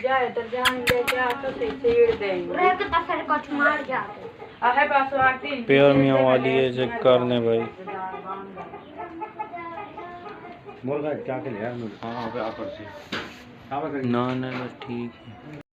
जाए तो जाएंगे क्या तो सीड़ देंगे तो फिर कुछ मार जाते आहे बस आती पेयर मियां वाली है चेक करने भाई मुर्गा क्या के ले यार हां पे आकर से ना बस ठीक है।